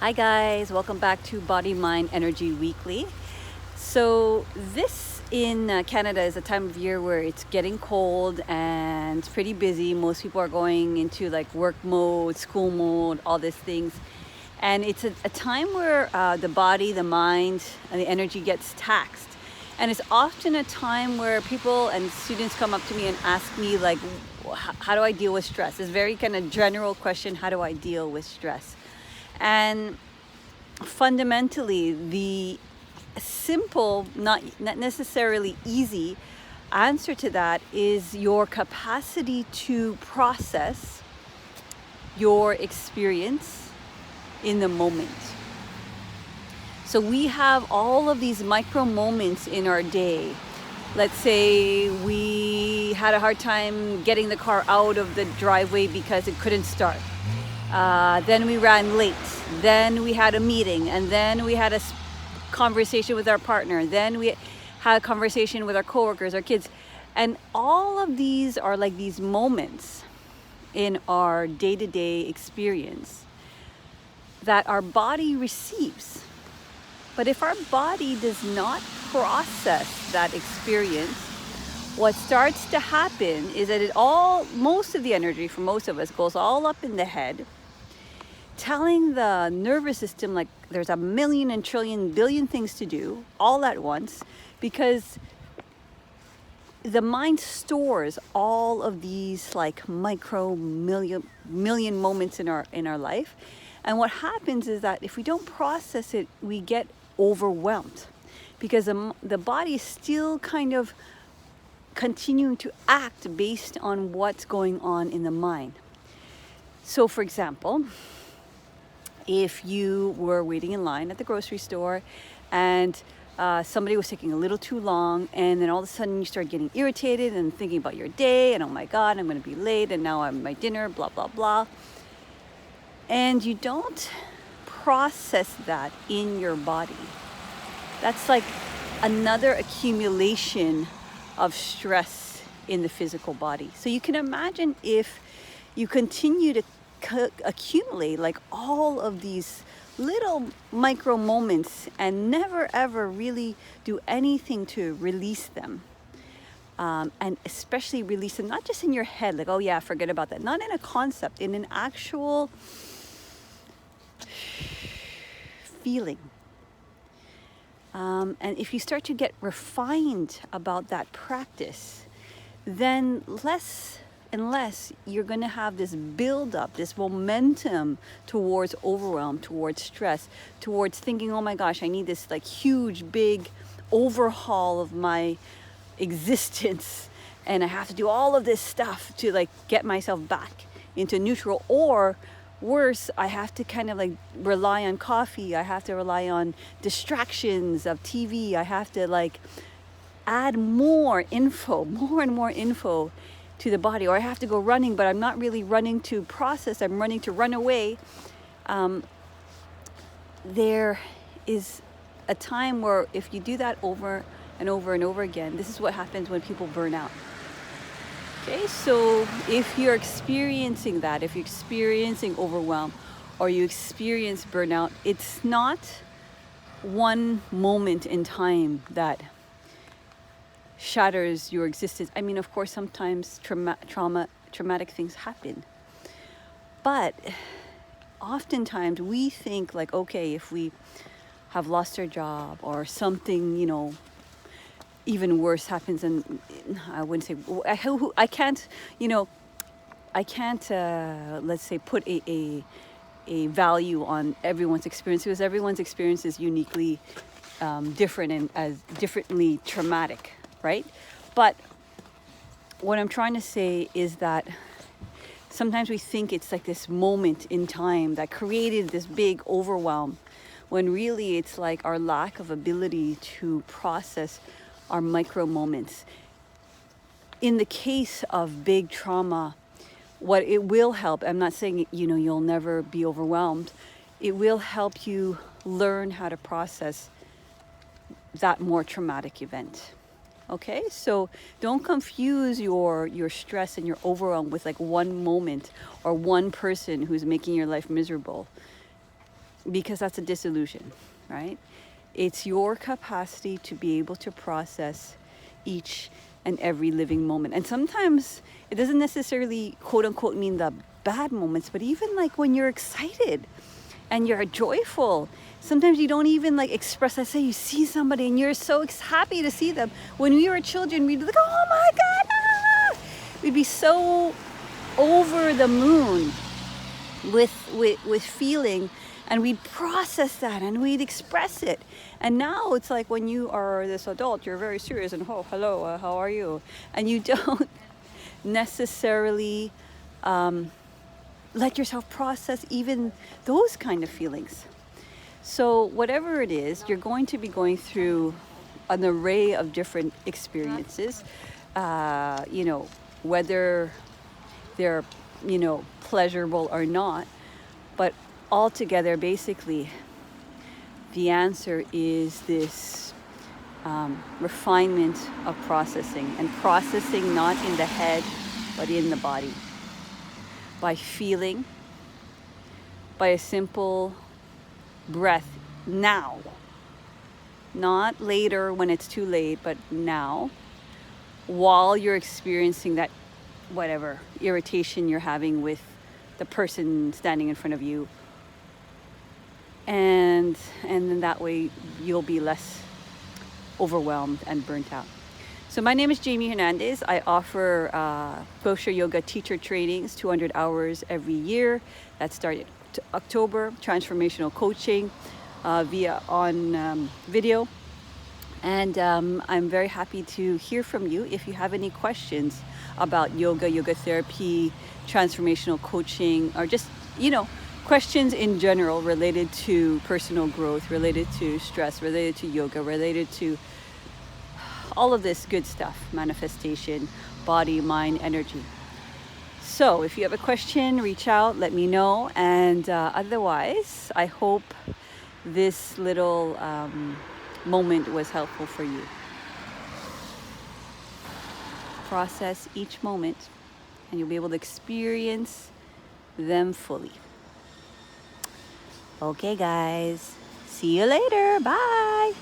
Hi guys, welcome back to Body, Mind, Energy Weekly. So this in Canada is a time of year where it's getting cold and it's pretty busy. Most people are going into like work mode, school mode, all these things. And it's a time where the body, the mind, and the energy gets taxed. And it's often a time where people and students come up to me and ask me like, how do I deal with stress? It's a very kind of general question, how do I deal with stress? And fundamentally, the simple, not necessarily easy answer to that is your capacity to process your experience in the moment. So we have all of these micro moments in our day. Let's say we had a hard time getting the car out of the driveway because it couldn't start. Then we ran late. Then we had a meeting, and then we had a conversation with our partner. Then we had a conversation with our coworkers, our kids. And all of these are like these moments in our day-to-day experience that our body receives. But if our body does not process that experience, what starts to happen is that most of the energy for most of us goes all up in the head, telling the nervous system like there's a million and trillion billion things to do all at once, because the mind stores all of these like micro million moments in our life. And what happens is that if we don't process it, we get overwhelmed, because the body is still kind of continuing to act based on what's going on in the mind. So for example, if you were waiting in line at the grocery store and somebody was taking a little too long, and then all of a sudden you start getting irritated and thinking about your day and, oh my God, I'm going to be late and now I'm my dinner, blah, blah, blah. And you don't process that in your body. That's like another accumulation of stress in the physical body. So you can imagine if you continue to accumulate like all of these little micro moments and never ever really do anything to release them, and especially release them not just in your head, like, oh yeah, forget about that, not in a concept, in an actual feeling. And if you start to get refined about that practice, then less and less you're going to have this build up, this momentum towards overwhelm, towards stress, towards thinking, oh my gosh, I need this like huge, big overhaul of my existence. And I have to do all of this stuff to like get myself back into neutral, or worse, I have to kind of like rely on coffee. I have to rely on distractions of TV. I have to like add more and more info to the body. Or I have to go running, but I'm not really running to process. I'm running to run away. There is a time where if you do that over and over and over again, this is what happens when people burn out. Okay, so if you're experiencing that, if you're experiencing overwhelm or you experience burnout, it's not one moment in time that shatters your existence. I mean, of course, sometimes traumatic things happen. But oftentimes we think like, okay, if we have lost our job or something, even worse happens, and I wouldn't say, I can't, let's say, put a value on everyone's experience, because everyone's experience is uniquely different and as differently traumatic, right? But what I'm trying to say is that sometimes we think it's like this moment in time that created this big overwhelm, when really it's like our lack of ability to process our micro moments. In the case of big trauma, what it will help, I'm not saying, you'll never be overwhelmed. It will help you learn how to process that more traumatic event. Okay, so don't confuse your stress and your overwhelm with like one moment or one person who's making your life miserable. because that's a disillusion, right? It's your capacity to be able to process each and every living moment. And sometimes it doesn't necessarily quote unquote mean the bad moments, but even like when you're excited and you're joyful, sometimes you don't even like express. Let's say you see somebody and you're so happy to see them. When we were children, we'd be like, oh my God, ah! We'd be so over the moon with feeling, and we'd process that and we'd express it. And now it's like when you are this adult, you're very serious and, oh, hello, how are you? And you don't necessarily let yourself process even those kind of feelings. So whatever it is, you're going to be going through an array of different experiences, whether they're, pleasurable or not. But altogether, basically, the answer is this refinement of processing, and processing not in the head, but in the body. By feeling, by a simple breath now. Not later when it's too late, but now, while you're experiencing that whatever irritation you're having with the person standing in front of you. And then that way you'll be less overwhelmed and burnt out. So my name is Jayme Hernandez. I offer kosher yoga teacher trainings, 200 hours every year. That started October. Transformational coaching via on video. And I'm very happy to hear from you if you have any questions about yoga therapy, transformational coaching, or just, questions in general related to personal growth, related to stress, related to yoga, related to all of this good stuff, manifestation, body, mind, energy. So if you have a question, reach out, let me know. And otherwise, I hope this little moment was helpful for you. Process each moment and you'll be able to experience them fully. Okay, guys. See you later. Bye.